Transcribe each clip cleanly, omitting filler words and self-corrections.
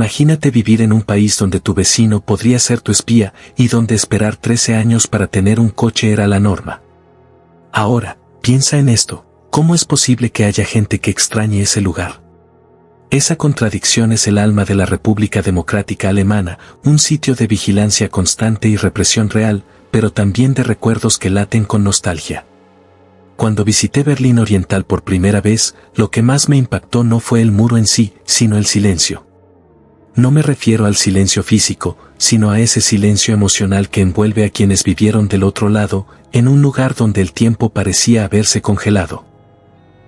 Imagínate vivir en un país donde tu vecino podría ser tu espía y donde esperar 13 años para tener un coche era la norma. Ahora, piensa en esto, ¿cómo es posible que haya gente que extrañe ese lugar? Esa contradicción es el alma de la República Democrática Alemana, un sitio de vigilancia constante y represión real, pero también de recuerdos que laten con nostalgia. Cuando visité Berlín Oriental por primera vez, lo que más me impactó no fue el muro en sí, sino el silencio. No me refiero al silencio físico, sino a ese silencio emocional que envuelve a quienes vivieron del otro lado, en un lugar donde el tiempo parecía haberse congelado.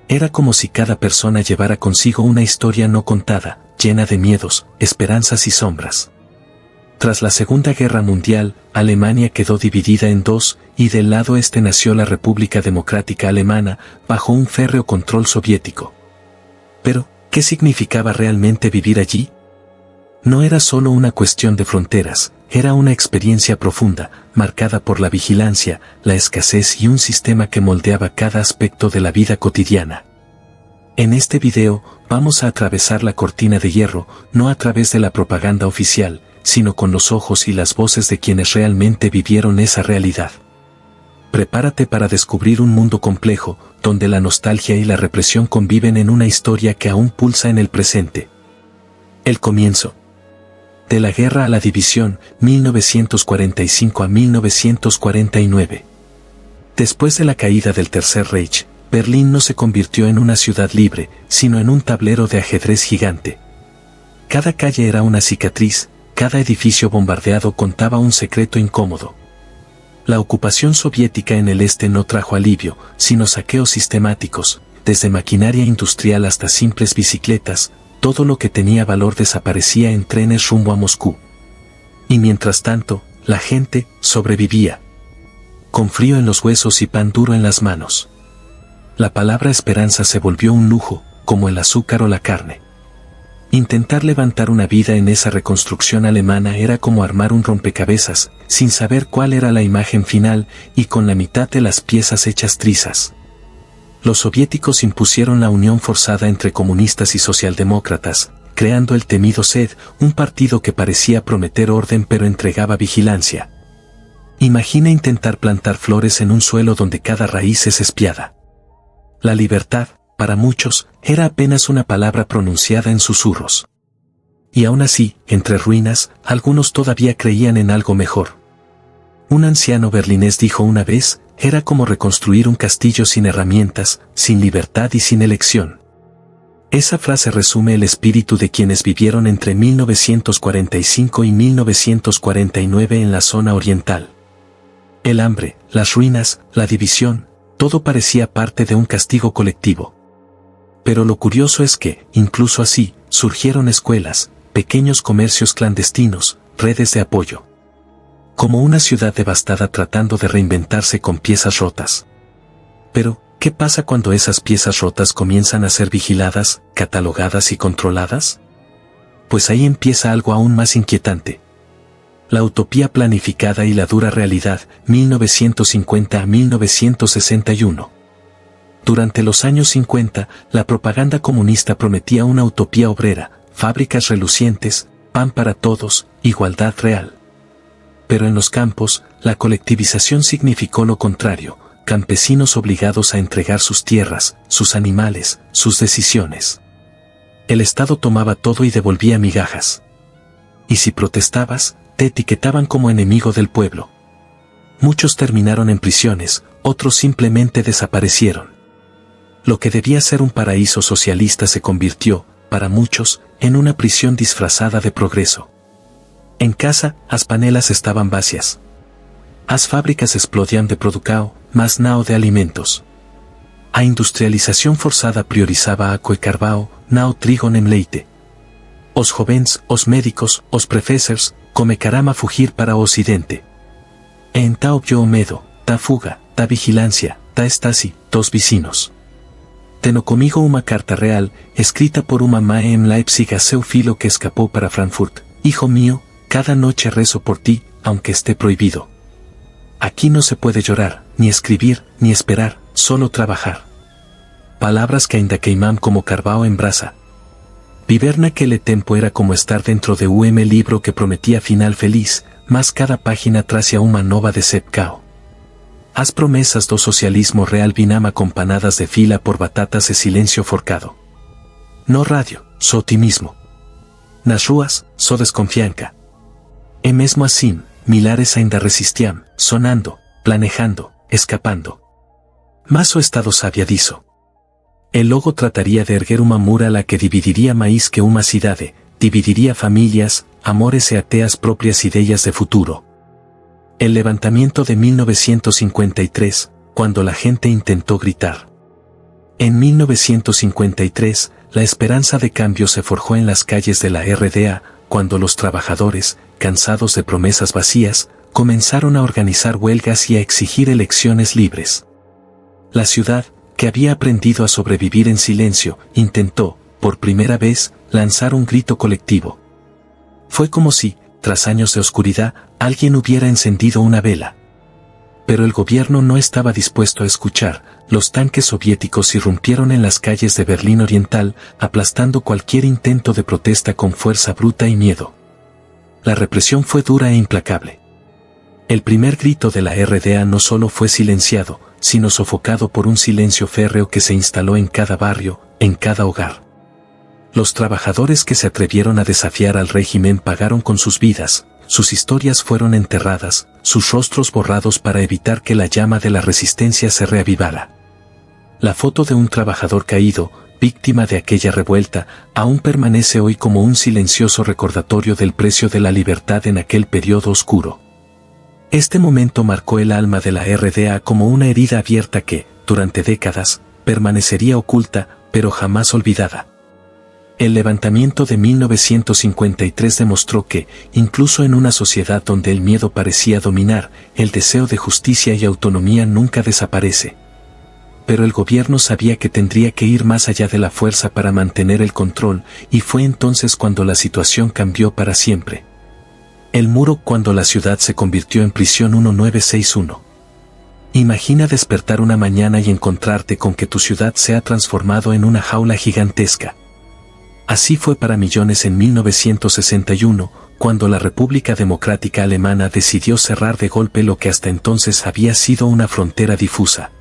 Era como si cada persona llevara consigo una historia no contada, llena de miedos, esperanzas y sombras. Tras la Segunda Guerra Mundial, Alemania quedó dividida en dos, y del lado este nació la República Democrática Alemana, bajo un férreo control soviético. Pero, ¿qué significaba realmente vivir allí? No era solo una cuestión de fronteras, era una experiencia profunda, marcada por la vigilancia, la escasez y un sistema que moldeaba cada aspecto de la vida cotidiana. En este video, vamos a atravesar la cortina de hierro, no a través de la propaganda oficial, sino con los ojos y las voces de quienes realmente vivieron esa realidad. Prepárate para descubrir un mundo complejo, donde la nostalgia y la represión conviven en una historia que aún pulsa en el presente. El comienzo. De la guerra a la división, 1945 a 1949. Después de la caída del Tercer Reich, Berlín no se convirtió en una ciudad libre, sino en un tablero de ajedrez gigante. Cada calle era una cicatriz, cada edificio bombardeado contaba un secreto incómodo. La ocupación soviética en el este no trajo alivio, sino saqueos sistemáticos, desde maquinaria industrial hasta simples bicicletas. Todo lo que tenía valor desaparecía en trenes rumbo a Moscú. Y mientras tanto, la gente sobrevivía. Con frío en los huesos y pan duro en las manos. La palabra esperanza se volvió un lujo, como el azúcar o la carne. Intentar levantar una vida en esa reconstrucción alemana era como armar un rompecabezas, sin saber cuál era la imagen final y con la mitad de las piezas hechas trizas. Los soviéticos impusieron la unión forzada entre comunistas y socialdemócratas, creando el temido SED, un partido que parecía prometer orden pero entregaba vigilancia. Imagina intentar plantar flores en un suelo donde cada raíz es espiada. La libertad, para muchos, era apenas una palabra pronunciada en susurros. Y aún así, entre ruinas, algunos todavía creían en algo mejor. Un anciano berlinés dijo una vez, era como reconstruir un castillo sin herramientas, sin libertad y sin elección. Esa frase resume el espíritu de quienes vivieron entre 1945 y 1949 en la zona oriental. El hambre, las ruinas, la división, todo parecía parte de un castigo colectivo. Pero lo curioso es que, incluso así, surgieron escuelas, pequeños comercios clandestinos, redes de apoyo. Como una ciudad devastada tratando de reinventarse con piezas rotas. Pero, ¿qué pasa cuando esas piezas rotas comienzan a ser vigiladas, catalogadas y controladas? Pues ahí empieza algo aún más inquietante. La utopía planificada y la dura realidad, 1950 a 1961. Durante los años 50, la propaganda comunista prometía una utopía obrera, fábricas relucientes, pan para todos, igualdad real. Pero en los campos, la colectivización significó lo contrario, campesinos obligados a entregar sus tierras, sus animales, sus decisiones. El Estado tomaba todo y devolvía migajas. Y si protestabas, te etiquetaban como enemigo del pueblo. Muchos terminaron en prisiones, otros simplemente desaparecieron. Lo que debía ser un paraíso socialista se convirtió, para muchos, en una prisión disfrazada de progreso. En casa, as panelas estaban vacías. As fábricas explodían de producao, mas nao de alimentos. A industrialización forzada priorizaba aco e carvao, nao trigo nem leite. Os jovens, os médicos, os professors, comecarán a fugir para o ocidente. E então o medo, ta fuga, ta vigilancia, ta estasi, dos vecinos. Tenho comigo uma carta real, escrita por uma mãe em Leipzig a seu filho que escapou para Frankfurt. Hijo mío, cada noche rezo por ti, aunque esté prohibido. Aquí no se puede llorar, ni escribir, ni esperar, solo trabajar. Palabras que ainda queimam como carvao en brasa. Vivere naquele tempo era como estar dentro de libro que prometía final feliz, mas cada página trazia uma nova decepção. As promessas do socialismo real vinham acompanhadas de fila por batatas e silêncio forcado. No rádio, só otimismo. Nas ruas, só desconfiança. E mesmo assim, milhares ainda resistiam, sonando, planejando, escapando. Mas o Estado sabia disso. El logo trataría de erguer uma muralha que dividiría mais que uma cidade, dividiría familias, amores e até as próprias ideias de futuro. El levantamiento de 1953, cuando la gente intentó gritar. En 1953, la esperanza de cambio se forjó en las calles de la RDA, cuando los trabajadores, cansados de promesas vacías, comenzaron a organizar huelgas y a exigir elecciones libres. La ciudad, que había aprendido a sobrevivir en silencio, intentó, por primera vez, lanzar un grito colectivo. Fue como si, tras años de oscuridad, alguien hubiera encendido una vela. Pero el gobierno no estaba dispuesto a escuchar. Los tanques soviéticos irrumpieron en las calles de Berlín Oriental, aplastando cualquier intento de protesta con fuerza bruta y miedo. La represión fue dura e implacable. El primer grito de la RDA no solo fue silenciado, sino sofocado por un silencio férreo que se instaló en cada barrio, en cada hogar. Los trabajadores que se atrevieron a desafiar al régimen pagaron con sus vidas, sus historias fueron enterradas, sus rostros borrados para evitar que la llama de la resistencia se reavivara. La foto de un trabajador caído, víctima de aquella revuelta, aún permanece hoy como un silencioso recordatorio del precio de la libertad en aquel periodo oscuro. Este momento marcó el alma de la RDA como una herida abierta que, durante décadas, permanecería oculta, pero jamás olvidada. El levantamiento de 1953 demostró que, incluso en una sociedad donde el miedo parecía dominar, el deseo de justicia y autonomía nunca desaparece. Pero el gobierno sabía que tendría que ir más allá de la fuerza para mantener el control, y fue entonces cuando la situación cambió para siempre. El muro cuando la ciudad se convirtió en prisión 1961. Imagina despertar una mañana y encontrarte con que tu ciudad se ha transformado en una jaula gigantesca. Así fue para millones en 1961, cuando la República Democrática Alemana decidió cerrar de golpe lo que hasta entonces había sido una frontera difusa.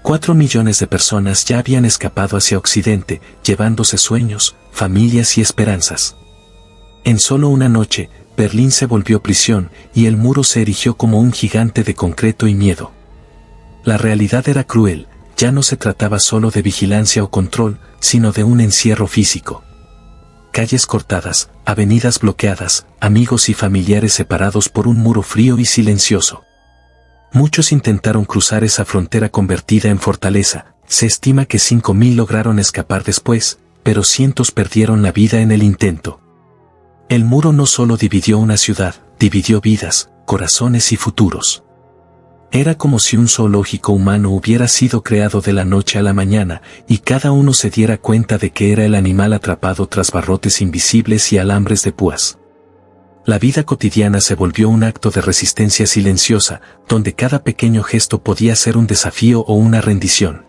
4 millones de personas ya habían escapado hacia Occidente, llevándose sueños, familias y esperanzas. En solo una noche, Berlín se volvió prisión, y el muro se erigió como un gigante de concreto y miedo. La realidad era cruel. Ya no se trataba solo de vigilancia o control, sino de un encierro físico. Calles cortadas, avenidas bloqueadas, amigos y familiares separados por un muro frío y silencioso. Muchos intentaron cruzar esa frontera convertida en fortaleza. Se estima que 5.000 lograron escapar después, pero cientos perdieron la vida en el intento. El muro no solo dividió una ciudad, dividió vidas, corazones y futuros. Era como si un zoológico humano hubiera sido creado de la noche a la mañana, y cada uno se diera cuenta de que era el animal atrapado tras barrotes invisibles y alambres de púas. La vida cotidiana se volvió un acto de resistencia silenciosa, donde cada pequeño gesto podía ser un desafío o una rendición.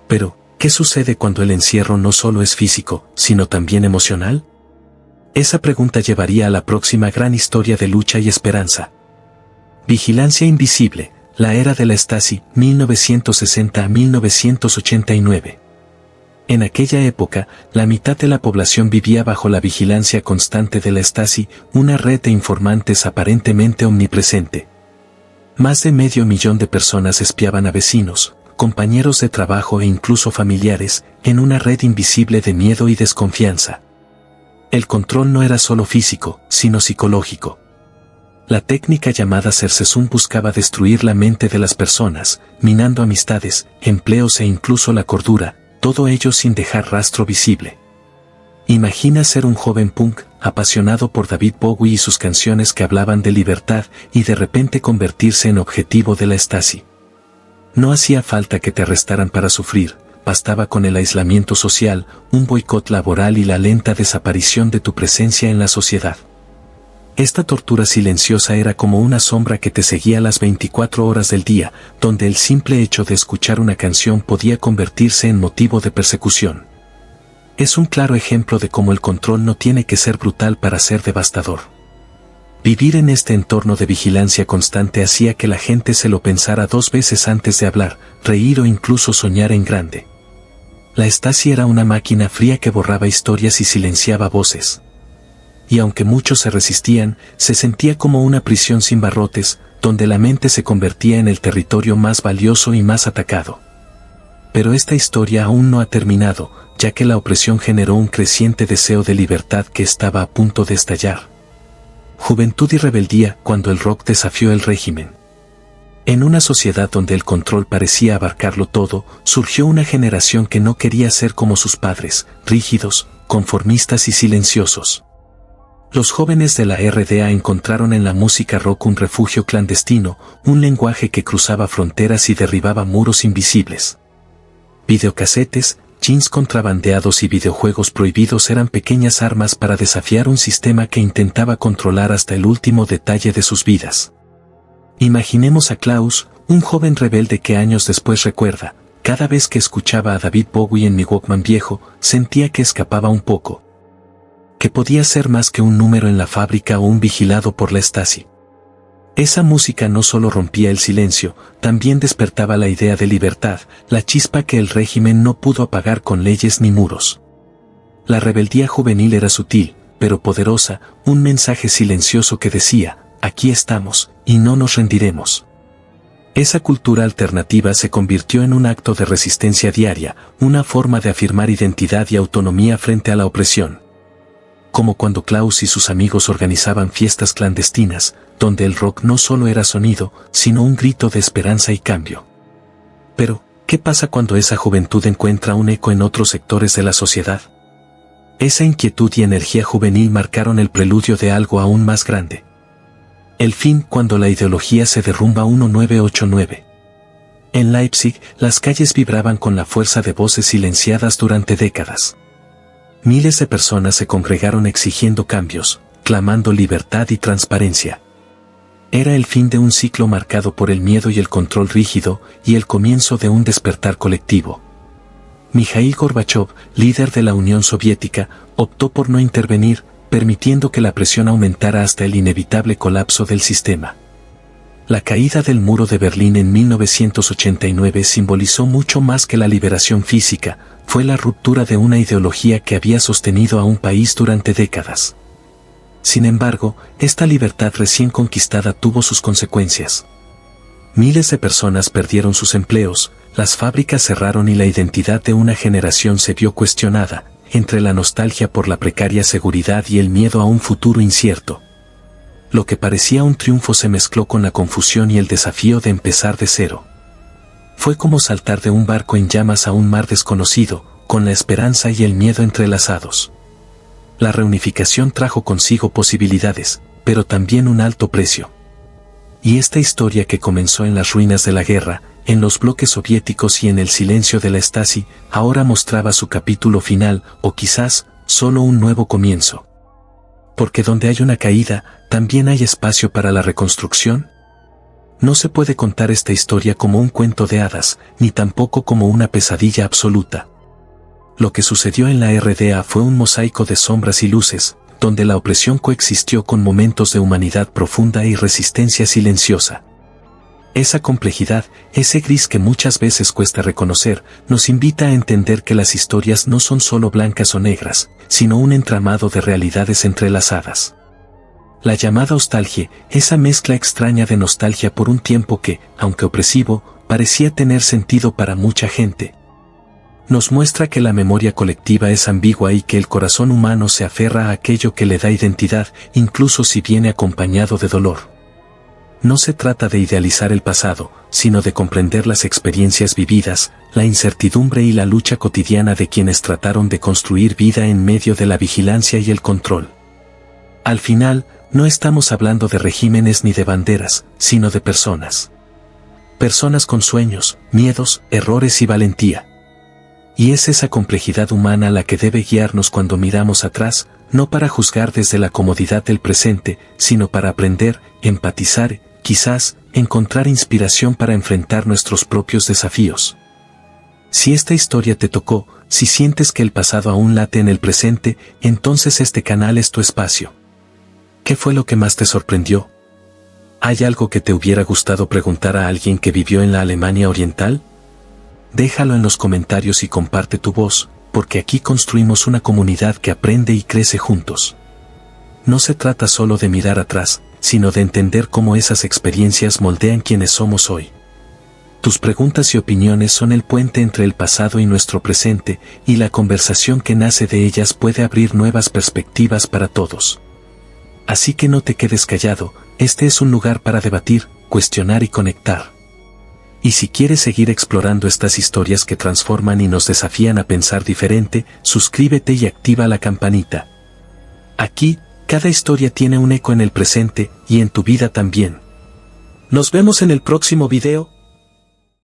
Pero, ¿qué sucede cuando el encierro no solo es físico, sino también emocional? Esa pregunta llevaría a la próxima gran historia de lucha y esperanza. Vigilancia invisible. La era de la Stasi, 1960 a 1989. En aquella época, la mitad de la población vivía bajo la vigilancia constante de la Stasi, una red de informantes aparentemente omnipresente. Más de 500.000 de personas espiaban a vecinos, compañeros de trabajo e incluso familiares, en una red invisible de miedo y desconfianza. El control no era solo físico, sino psicológico. La técnica llamada Cercesum buscaba destruir la mente de las personas, minando amistades, empleos e incluso la cordura, todo ello sin dejar rastro visible. Imagina ser un joven punk, apasionado por David Bowie y sus canciones que hablaban de libertad, y de repente convertirse en objetivo de la Stasi. No hacía falta que te arrestaran para sufrir, bastaba con el aislamiento social, un boicot laboral y la lenta desaparición de tu presencia en la sociedad. Esta tortura silenciosa era como una sombra que te seguía las 24 horas del día, donde el simple hecho de escuchar una canción podía convertirse en motivo de persecución. Es un claro ejemplo de cómo el control no tiene que ser brutal para ser devastador. Vivir en este entorno de vigilancia constante hacía que la gente se lo pensara 2 veces antes de hablar, reír o incluso soñar en grande. La Stasi era una máquina fría que borraba historias y silenciaba voces. Y aunque muchos se resistían, se sentía como una prisión sin barrotes, donde la mente se convertía en el territorio más valioso y más atacado. Pero esta historia aún no ha terminado, ya que la opresión generó un creciente deseo de libertad que estaba a punto de estallar. Juventud y rebeldía cuando el rock desafió el régimen. En una sociedad donde el control parecía abarcarlo todo, surgió una generación que no quería ser como sus padres, rígidos, conformistas y silenciosos. Los jóvenes de la RDA encontraron en la música rock un refugio clandestino, un lenguaje que cruzaba fronteras y derribaba muros invisibles. Videocasetes, jeans contrabandeados y videojuegos prohibidos eran pequeñas armas para desafiar un sistema que intentaba controlar hasta el último detalle de sus vidas. Imaginemos a Klaus, un joven rebelde que años después recuerda: cada vez que escuchaba a David Bowie en mi Walkman viejo, sentía que escapaba un poco. Que podía ser más que un número en la fábrica o un vigilado por la Stasi. Esa música no solo rompía el silencio, también despertaba la idea de libertad, la chispa que el régimen no pudo apagar con leyes ni muros. La rebeldía juvenil era sutil, pero poderosa, un mensaje silencioso que decía: aquí estamos, y no nos rendiremos. Esa cultura alternativa se convirtió en un acto de resistencia diaria, una forma de afirmar identidad y autonomía frente a la opresión. Como cuando Klaus y sus amigos organizaban fiestas clandestinas, donde el rock no solo era sonido, sino un grito de esperanza y cambio. Pero, ¿qué pasa cuando esa juventud encuentra un eco en otros sectores de la sociedad? Esa inquietud y energía juvenil marcaron el preludio de algo aún más grande. El fin cuando la ideología se derrumba. 1989. En Leipzig, las calles vibraban con la fuerza de voces silenciadas durante décadas. Miles de personas se congregaron exigiendo cambios, clamando libertad y transparencia. Era el fin de un ciclo marcado por el miedo y el control rígido, y el comienzo de un despertar colectivo. Mikhail Gorbachev, líder de la Unión Soviética, optó por no intervenir, permitiendo que la presión aumentara hasta el inevitable colapso del sistema. La caída del muro de Berlín en 1989 simbolizó mucho más que la liberación física, fue la ruptura de una ideología que había sostenido a un país durante décadas. Sin embargo, esta libertad recién conquistada tuvo sus consecuencias. Miles de personas perdieron sus empleos, las fábricas cerraron y la identidad de una generación se vio cuestionada, entre la nostalgia por la precaria seguridad y el miedo a un futuro incierto. Lo que parecía un triunfo se mezcló con la confusión y el desafío de empezar de cero. Fue como saltar de un barco en llamas a un mar desconocido, con la esperanza y el miedo entrelazados. La reunificación trajo consigo posibilidades, pero también un alto precio. Y esta historia que comenzó en las ruinas de la guerra, en los bloques soviéticos y en el silencio de la Stasi, ahora mostraba su capítulo final, o quizás, solo un nuevo comienzo. Porque donde hay una caída, también hay espacio para la reconstrucción. No se puede contar esta historia como un cuento de hadas, ni tampoco como una pesadilla absoluta. Lo que sucedió en la RDA fue un mosaico de sombras y luces, donde la opresión coexistió con momentos de humanidad profunda y resistencia silenciosa. Esa complejidad, ese gris que muchas veces cuesta reconocer, nos invita a entender que las historias no son solo blancas o negras, sino un entramado de realidades entrelazadas. La llamada nostalgia, esa mezcla extraña de nostalgia por un tiempo que, aunque opresivo, parecía tener sentido para mucha gente. Nos muestra que la memoria colectiva es ambigua y que el corazón humano se aferra a aquello que le da identidad, incluso si viene acompañado de dolor. No se trata de idealizar el pasado, sino de comprender las experiencias vividas, la incertidumbre y la lucha cotidiana de quienes trataron de construir vida en medio de la vigilancia y el control. Al final, no estamos hablando de regímenes ni de banderas, sino de personas. Personas con sueños, miedos, errores y valentía. Y es esa complejidad humana la que debe guiarnos cuando miramos atrás, no para juzgar desde la comodidad del presente, sino para aprender, empatizar, quizás, encontrar inspiración para enfrentar nuestros propios desafíos. Si esta historia te tocó, si sientes que el pasado aún late en el presente, entonces este canal es tu espacio. ¿Qué fue lo que más te sorprendió? ¿Hay algo que te hubiera gustado preguntar a alguien que vivió en la Alemania Oriental? Déjalo en los comentarios y comparte tu voz, porque aquí construimos una comunidad que aprende y crece juntos. No se trata solo de mirar atrás, sino de entender cómo esas experiencias moldean quienes somos hoy. Tus preguntas y opiniones son el puente entre el pasado y nuestro presente, y la conversación que nace de ellas puede abrir nuevas perspectivas para todos. Así que no te quedes callado, este es un lugar para debatir, cuestionar y conectar. Y si quieres seguir explorando estas historias que transforman y nos desafían a pensar diferente, suscríbete y activa la campanita. Aquí, cada historia tiene un eco en el presente y en tu vida también. Nos vemos en el próximo video.